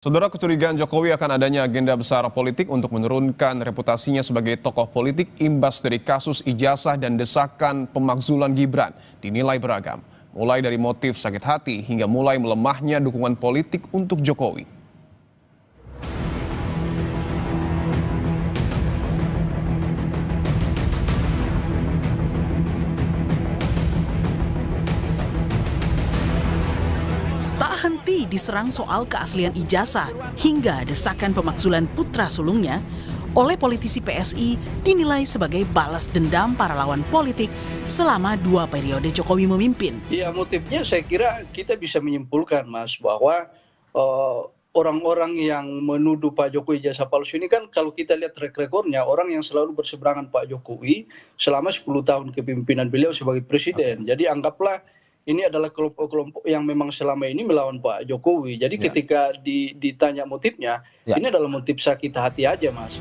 Saudara, kecurigaan Jokowi akan adanya agenda besar politik untuk menurunkan reputasinya sebagai tokoh politik imbas dari kasus ijazah dan desakan pemakzulan Gibran dinilai beragam. Mulai dari motif sakit hati hingga mulai melemahnya dukungan politik untuk Jokowi. Tak henti diserang soal keaslian ijazah hingga desakan pemakzulan putra sulungnya oleh politisi PSI dinilai sebagai balas dendam para lawan politik selama 2 periode Jokowi memimpin. Ya, motifnya saya kira kita bisa menyimpulkan, Mas, bahwa orang-orang yang menuduh Pak Jokowi ijazah palsu ini kan kalau kita lihat track recordnya, orang yang selalu berseberangan Pak Jokowi selama 10 tahun kepemimpinan beliau sebagai presiden. Jadi anggaplah ini adalah kelompok-kelompok yang memang selama ini melawan Pak Jokowi. Jadi ketika ditanya motifnya, ini adalah motif sakit hati aja, Mas.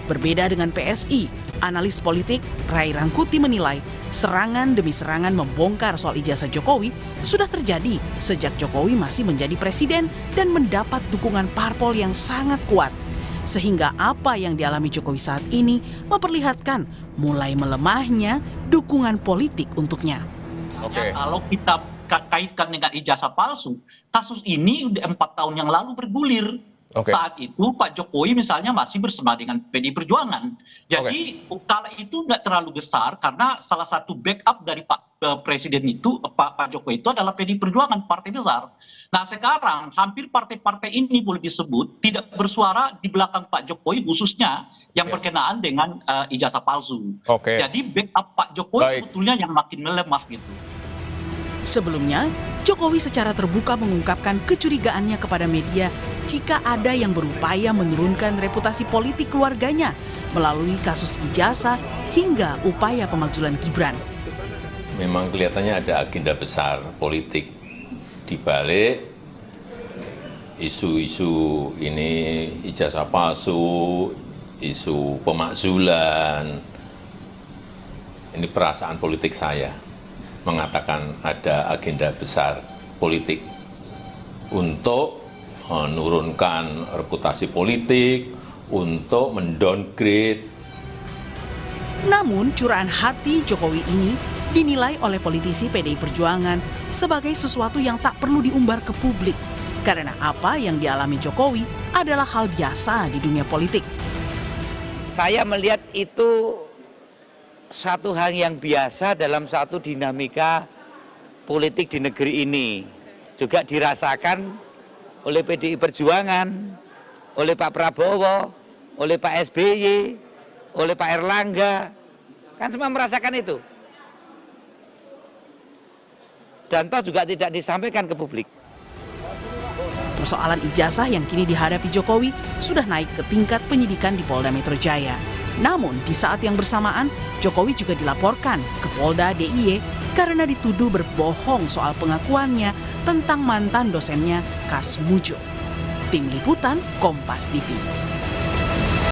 Berbeda dengan PSI, analis politik Ray Rangkuti menilai serangan demi serangan membongkar soal ijazah Jokowi sudah terjadi sejak Jokowi masih menjadi presiden dan mendapat dukungan parpol yang sangat kuat. Sehingga apa yang dialami Jokowi saat ini memperlihatkan mulai melemahnya dukungan politik untuknya. Kalau kita kaitkan dengan ijazah palsu, kasus ini udah 4 tahun yang lalu bergulir. Saat itu Pak Jokowi misalnya masih bersama dengan PDI Perjuangan. Jadi kala itu nggak terlalu besar karena salah satu backup dari Pak Presiden itu, Pak Jokowi itu adalah PDI Perjuangan, partai besar. Nah sekarang hampir partai-partai ini boleh disebut tidak bersuara di belakang Pak Jokowi khususnya yang berkenaan dengan ijazah palsu. Jadi backup Pak Jokowi sebetulnya yang makin melemah gitu. Sebelumnya, Jokowi secara terbuka mengungkapkan kecurigaannya kepada media jika ada yang berupaya menurunkan reputasi politik keluarganya melalui kasus ijazah hingga upaya pemakzulan Gibran. Memang kelihatannya ada agenda besar politik di balik isu-isu ini, ijazah palsu, isu pemakzulan. Ini perasaan politik saya mengatakan ada agenda besar politik untuk menurunkan reputasi politik, untuk mendowngrade. Namun curahan hati Jokowi ini dinilai oleh politisi PDI Perjuangan sebagai sesuatu yang tak perlu diumbar ke publik. Karena apa yang dialami Jokowi adalah hal biasa di dunia politik. Saya melihat itu satu hal yang biasa dalam satu dinamika politik di negeri ini. Juga dirasakan oleh PDI Perjuangan, oleh Pak Prabowo, oleh Pak SBY, oleh Pak Erlangga. Kan semua merasakan itu. Dan toh juga tidak disampaikan ke publik. Persoalan ijazah yang kini dihadapi Jokowi sudah naik ke tingkat penyidikan di Polda Metro Jaya. Namun di saat yang bersamaan, Jokowi juga dilaporkan ke Polda DIY karena dituduh berbohong soal pengakuannya tentang mantan dosennya Kas Mujo. Tim Liputan Kompas TV.